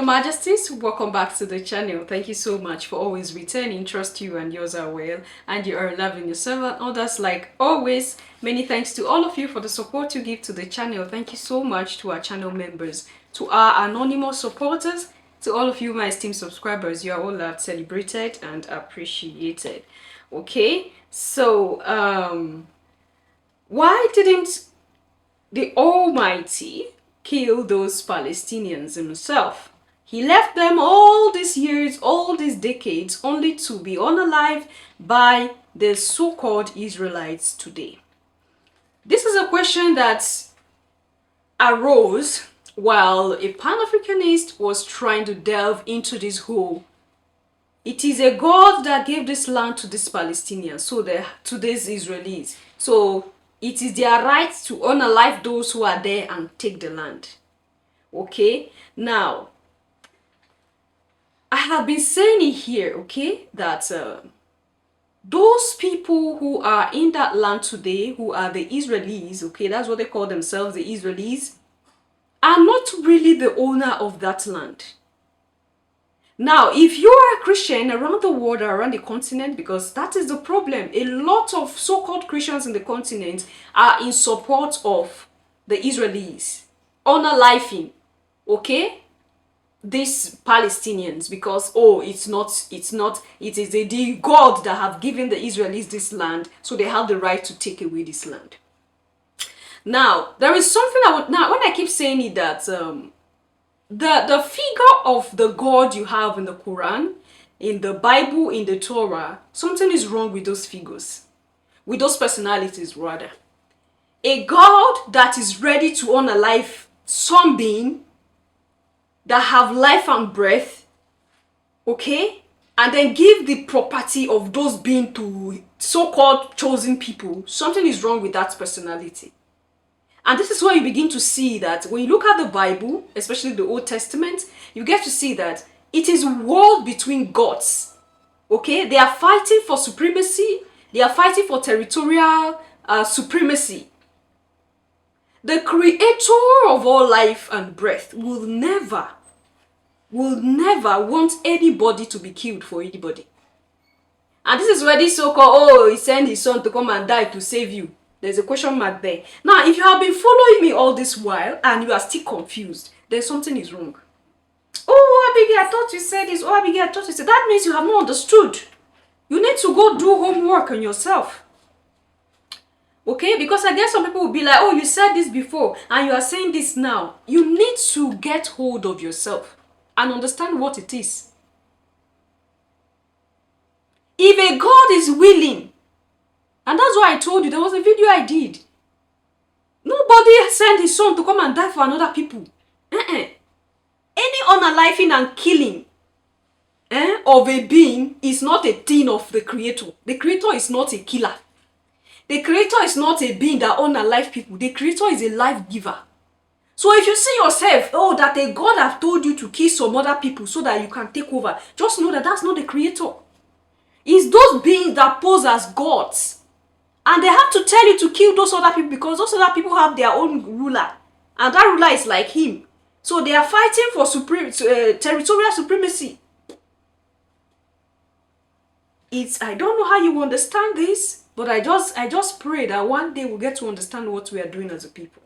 Majesties, welcome back to the channel. Thank you so much for always returning. Trust you and yours are well, and you are loving yourself and others like always. Many thanks to all of you for the support you give to the channel. Thank you so much to our channel members, to our anonymous supporters, to all of you my esteemed subscribers. You are all loved, celebrated, and appreciated. Okay, so why didn't the Almighty kill those Palestinians himself? He left them all these years, all these decades, only to be unalived by the so-called Israelites today. This is a question that arose while a Pan-Africanist was trying to delve into this whole. It is a God that gave this land to these Palestinians, to these Israelis. So it is their right to unalive those who are there and take the land. Okay, now I have been saying it here, okay, that those people who are in that land today, who are the Israelis, okay, that's what they call themselves, the Israelis, are not really the owner of that land. Now, if you are a Christian around the world, around the continent, because that is the problem, a lot of so-called Christians in the continent are in support of the Israelis, unaliving, okay, these Palestinians, because it is the God that have given the Israelis this land, so they have the right to take away this land. Now, there is something when I keep saying it, that the figure of the God you have in the Quran, in the Bible, in the Torah, something is wrong with those figures, with those personalities rather. A God that is ready to unalive some being that have life and breath, okay, and then give the property of those beings to so-called chosen people, something is wrong with that personality. And this is where you begin to see that when you look at the Bible, especially the Old Testament, you get to see that it is war between gods, okay? They are fighting for supremacy, they are fighting for territorial supremacy. The creator of all life and breath will never want anybody to be killed for anybody. And this is where this so-called, he sent his son to come and die to save you. There's a question mark there. Now, if you have been following me all this while and you are still confused, then something is wrong. Oh, Abigail, I thought you said this. Oh, Abigail, I thought you said. That means you have not understood. You need to go do homework on yourself. Okay, because I guess some people will be like, oh, you said this before and you are saying this now. You need to get hold of yourself and understand what it is. If a God is willing, and that's why I told you, there was a video I did. Nobody sent his son to come and die for another people. Any unaliving and killing of a being is not a thing of the Creator. The Creator is not a killer. The Creator is not a being that unalive people. The Creator is a life giver. So if you see yourself, oh, that a God have told you to kill some other people so that you can take over, just know that that's not the Creator. It's those beings that pose as gods. And they have to tell you to kill those other people because those other people have their own ruler. And that ruler is like him. So they are fighting for territorial supremacy. I don't know how you understand this, but I just pray that one day we'll get to understand what we are doing as a people.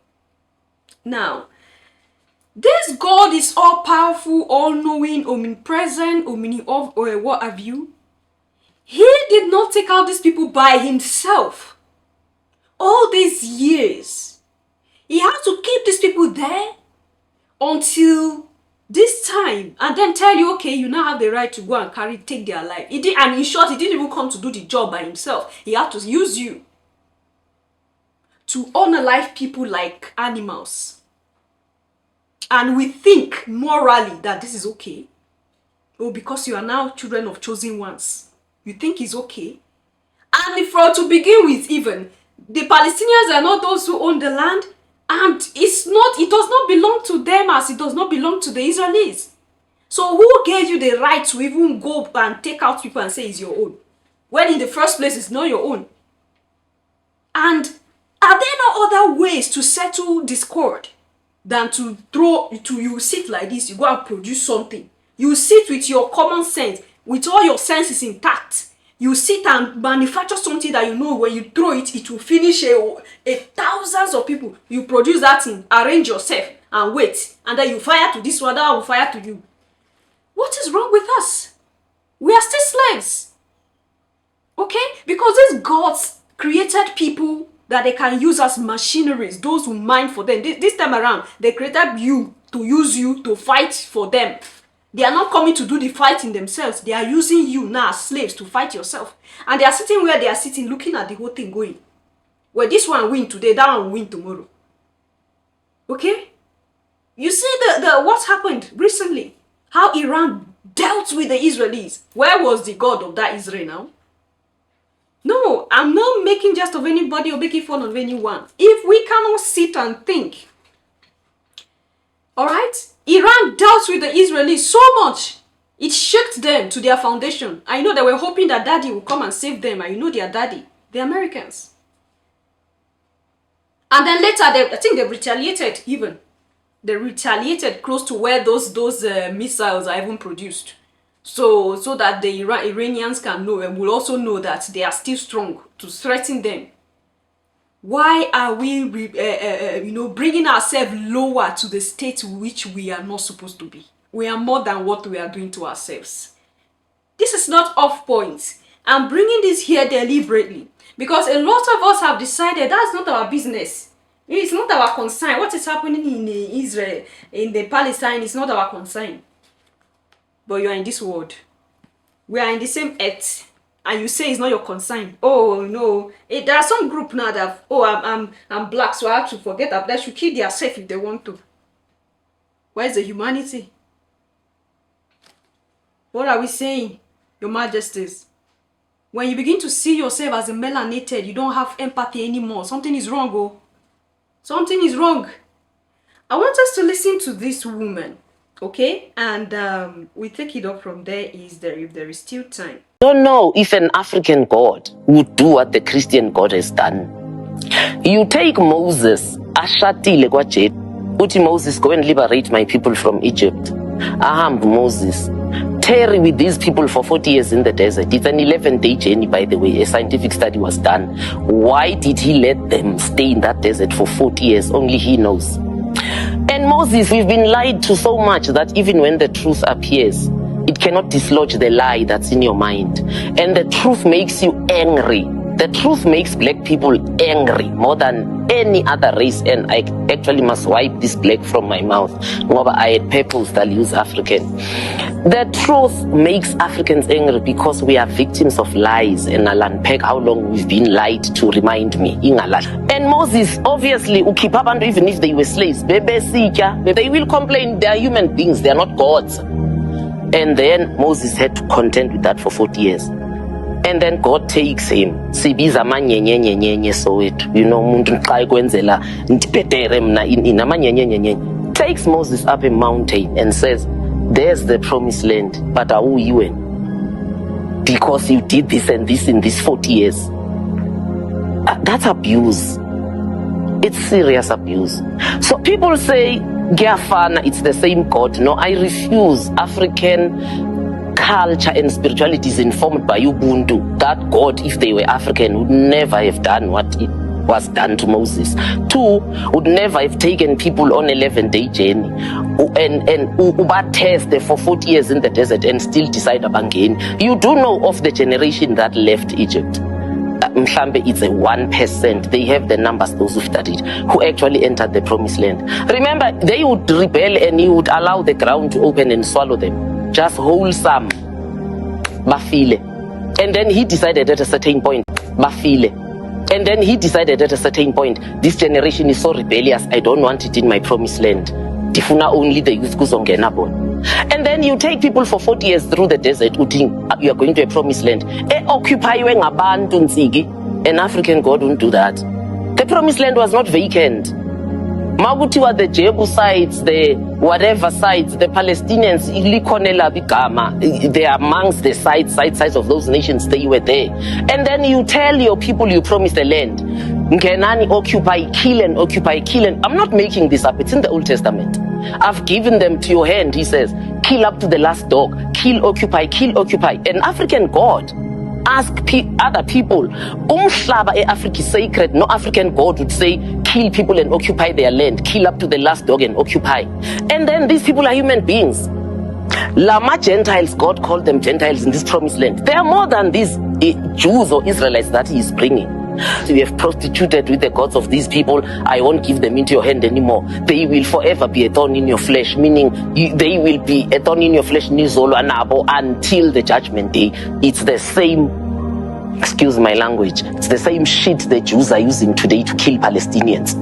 Now, this God is all-powerful, all-knowing, omnipresent, what have you. He did not take out these people by himself. All these years, he had to keep these people there until this time, and then tell you, okay, you now have the right to go and take their life. And in short, he didn't even come to do the job by himself. He had to use you to unalive people like animals. And we think morally that this is okay. Oh, because you are now children of chosen ones. You think it's okay? And to begin with, even the Palestinians are not those who own the land, and it does not belong to them as it does not belong to the Israelis. So who gave you the right to even go and take out people and say it's your own, when in the first place it's not your own? And are there no other ways to settle discord than you sit like this, you go and produce something. You sit with your common sense, with all your senses intact. You sit and manufacture something that you know when you throw it, it will finish a thousands of people. You produce that thing, arrange yourself, and wait. And then you fire to this one, that will fire to you. What is wrong with us? We are still slaves. Okay? Because these gods created people that they can use as machineries, those who mine for them. This time around, they created you to use you to fight for them. They are not coming to do the fighting themselves. They are using you now as slaves to fight yourself. And they are sitting where they are sitting, looking at the whole thing going. Well, this one win today, that one will win tomorrow. Okay? You see what happened recently? How Iran dealt with the Israelis. Where was the God of that Israel now? No, I'm not making jest of anybody or making fun of anyone. If we cannot sit and think, all right? Iran dealt with the Israelis so much, it shook them to their foundation. I know they were hoping that daddy will come and save them. And you know their daddy, the Americans. And then later, I think they retaliated even. They retaliated close to where those missiles are even produced. So that the Iranians can know and will also know that they are still strong to threaten them. Why are we, bringing ourselves lower to the state which we are not supposed to be? We are more than what we are doing to ourselves. This is not off point. I'm bringing this here deliberately because a lot of us have decided that's not our business. It's not our concern. What is happening in Israel, in the Palestine, is not our concern. But you are in this world. We are in the same earth. And you say it's not your concern. Oh no, there are some group now that I'm black, so I have to forget that they should kill themselves if they want to. Where's the humanity? What are we saying, Your Majesties? When you begin to see yourself as a melanated, you don't have empathy anymore. Something is wrong, oh. Something is wrong. I want us to listen to this woman, okay? And we take it up from there. If there is still time. Don't know if an African God would do what the Christian God has done. You take Moses, ashatile kwa jet, uti Moses, go and liberate my people from Egypt. Aham Moses, tarry with these people for 40 years in the desert. It's an 11-day journey, by the way. A scientific study was done. Why did he let them stay in that desert for 40 years? Only he knows. And Moses, we've been lied to so much that even when the truth appears, it cannot dislodge the lie that's in your mind. And the truth makes you angry. The truth makes black people angry more than any other race. And I actually must wipe this black from my mouth. I had purpose that use African. The truth makes Africans angry because we are victims of lies. And I'll unpack how long we've been lied to remind me. And Moses, obviously, even if they were slaves, they will complain. They are human beings. They are not gods. And then Moses had to contend with that for 40 years. And then God takes him. Sibiza manyenyenyenyenye sowetu. You know, muntu nxa ekwenzela ntipetere mna ina manyenyenyenyenye. Takes Moses up a mountain and says, there's the promised land, but are you in? Because you did this and this in these 40 years. That's abuse. It's serious abuse. So people say, Giafana, it's the same God. No, I refuse. African culture and spirituality is informed by Ubuntu. That God, if they were African, would never have done what it was done to Moses. 2, would never have taken people on 11-day journey and test for 40 years in the desert and still decide again. You do know of the generation that left Egypt. It's a 1%. They have the numbers, those who studied, who actually entered the promised land. Remember, they would rebel and he would allow the ground to open and swallow them. Just wholesome. Bafile. And then he decided at a certain point, Bafile. And then he decided at a certain point, this generation is so rebellious, I don't want it in my promised land. Tifuna only the youth kuzongena bona. And then you take people for 40 years through the desert, you are going to a promised land. An African God wouldn't do that. The promised land was not vacant. Maguti were the Jebusites, the whatever sides, the Palestinians, they are amongst the sides of those nations, they were there. And then you tell your people you promised the land. Ngenani, occupy, kill and occupy, kill and... I'm not making this up. It's in the Old Testament. I've given them to your hand, he says. Kill up to the last dog. Kill, occupy, kill, occupy. An African God ask other people, Umhlaba Africa is sacred. No African God would say, kill people and occupy their land. Kill up to the last dog and occupy. And then these people are human beings. Lama Gentiles, God called them Gentiles in this promised land. They are more than these Jews or Israelites that he is bringing. So we have prostituted with the gods of these people. I won't give them into your hand anymore. They will forever be a thorn in your flesh, meaning they will be a thorn in your flesh until the judgment day. It's the same, excuse my language, it's the same shit the Jews are using today to kill Palestinians.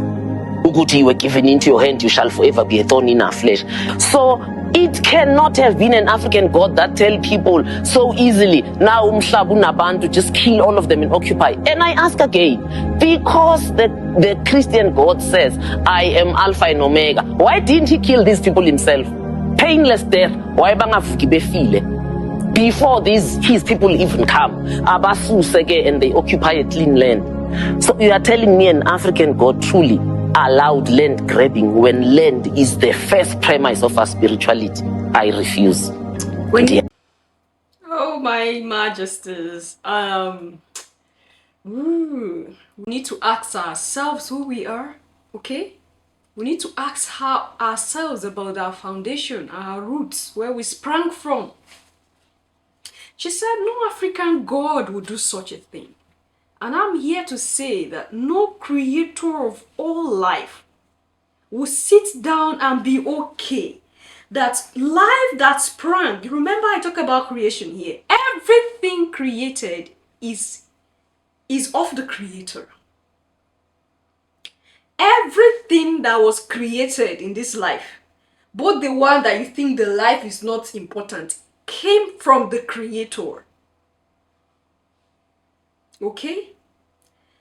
Uguti, you were given into your hand, you shall forever be a thorn in our flesh. So it cannot have been an African God that tell people so easily, now to just kill all of them and occupy. And I ask again, because the Christian God says, I am Alpha and Omega, why didn't he kill these people himself? Painless death. Why before his people even come, and they occupy a clean land. So you are telling me an African God truly allowed land grabbing when land is the first premise of our spirituality? I refuse. Oh my majesties, we need to ask ourselves who we are, okay? We need to ask ourselves about our foundation, our roots, where we sprang from. She said no African God would do such a thing. And I'm here to say that no creator of all life will sit down and be okay. That life that sprang, you remember I talk about creation here. Everything created is of the creator. Everything that was created in this life, both the one that you think the life is not important, came from the creator. Okay?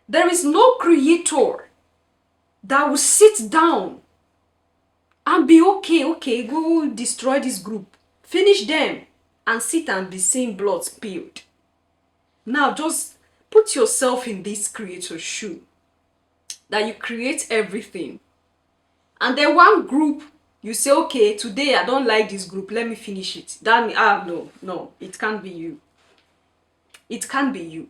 There is no creator that will sit down and be okay, go destroy this group, finish them, and sit and be seeing blood spilled. Now just put yourself in this creator's shoe, that you create everything. And then one group, you say, okay, today I don't like this group, let me finish it. No, it can't be you. It can't be you.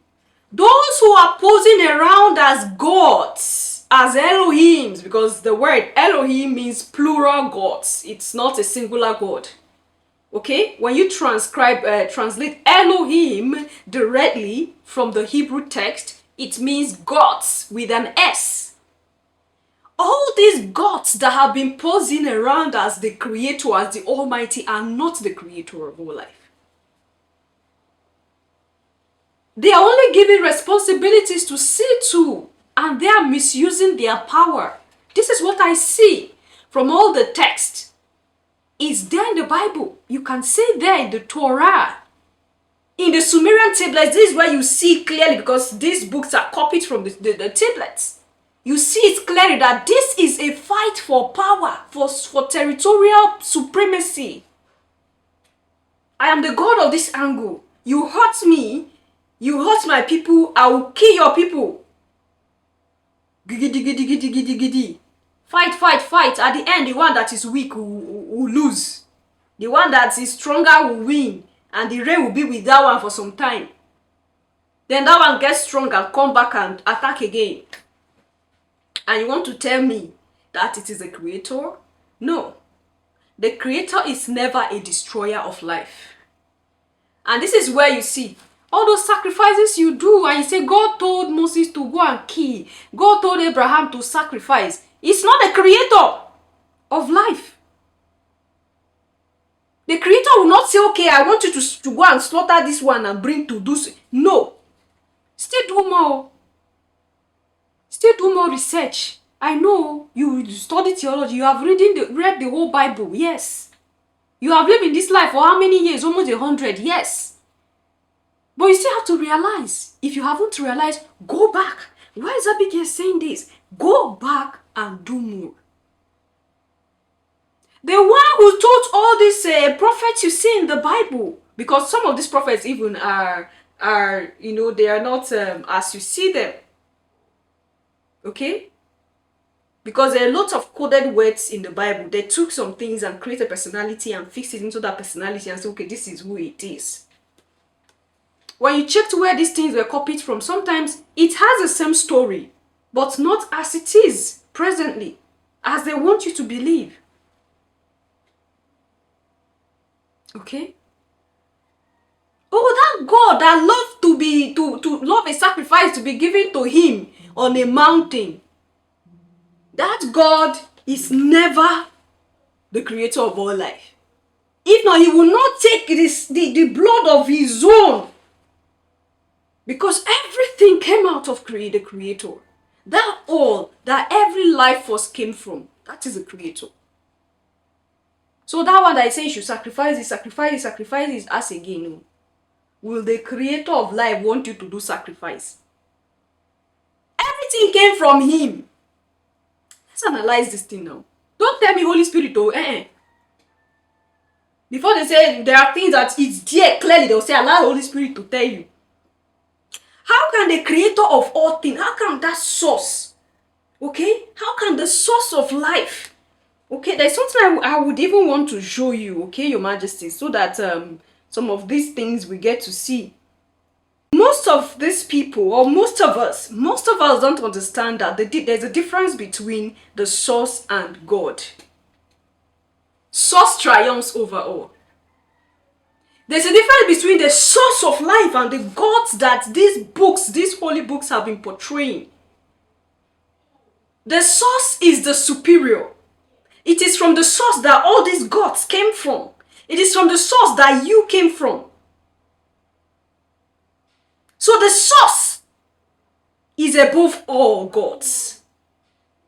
Those who are posing around as gods, as Elohims, because the word Elohim means plural gods. It's not a singular god. Okay? When you translate Elohim directly from the Hebrew text, it means gods with an S. All these gods that have been posing around as the creator, as the Almighty, are not the creator of all life. They are only given responsibilities to see to, and they are misusing their power. This is what I see from all the text. It's there in the Bible. You can see there in the Torah. In the Sumerian tablets, this is where you see clearly, because these books are copied from the tablets. You see it clearly that this is a fight for power, for territorial supremacy. I am the God of this angle. You hurt me, you hurt my people, I will kill your people. Gidi. Fight. At the end, the one that is weak will lose. The one that is stronger will win. And the rain will be with that one for some time. Then that one gets strong and come back and attack again. And you want to tell me that it is a creator? No. The creator is never a destroyer of life. And this is where you see all those sacrifices you do, and you say God told Moses to go and kill. God told Abraham to sacrifice. It's not the creator of life. The creator will not say, okay, I want you to go and slaughter this one and bring to do so. No. Still do more. Still do more research. I know you study theology. You have read the whole Bible. Yes. You have lived in this life for how many years? Almost 100. Yes. But you still have to realize. If you haven't realized, go back. Why is Abigail saying this? Go back and do more. The one who taught all these prophets you see in the Bible, because some of these prophets even are they are not as you see them. Okay? Because there are lots of coded words in the Bible. They took some things and created a personality and fixed it into that personality and said, okay, this is who it is. When you checked where these things were copied from, sometimes it has the same story, but not as it is presently, as they want you to believe. Okay? Oh, that God that loved to love a sacrifice to be given to him on a mountain. That God is never the creator of all life. If not, he will not take the blood of his own. Because everything came out of the creator. That all, that every life force came from, that is the creator. So that one that I say you should sacrifice it, ask again. Will the creator of life want you to do sacrifice? Everything came from him. Let's analyze this thing now. Don't tell me Holy Spirit, oh, Before they say there are things that it's there clearly, they'll say allow Holy Spirit to tell you. How can the creator of all things, how can that source, okay? How can the source of life, okay? There's something I would even want to show you, okay, Your Majesty, so that some of these things we get to see. Most of these people, or most of us don't understand that there's a difference between the source and God. Source triumphs over all. There's a difference between the source of life and the gods that these holy books have been portraying. The source is the superior. It is from the source that all these gods came from. It is from the source that you came from. So the source is above all gods.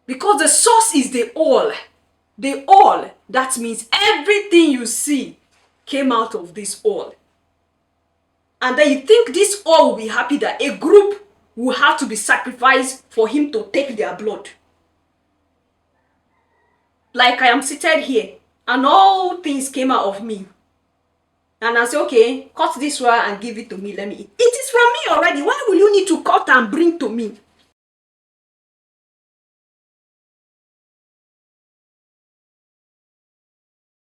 Because the source is the all. The all, that means everything you see came out of this all. And then you think this all will be happy that a group will have to be sacrificed for him to take their blood. Like I am seated here and all things came out of me. And I say, okay, cut this one and give it to me, let me eat. It is from me already. Why will you need to cut and bring to me?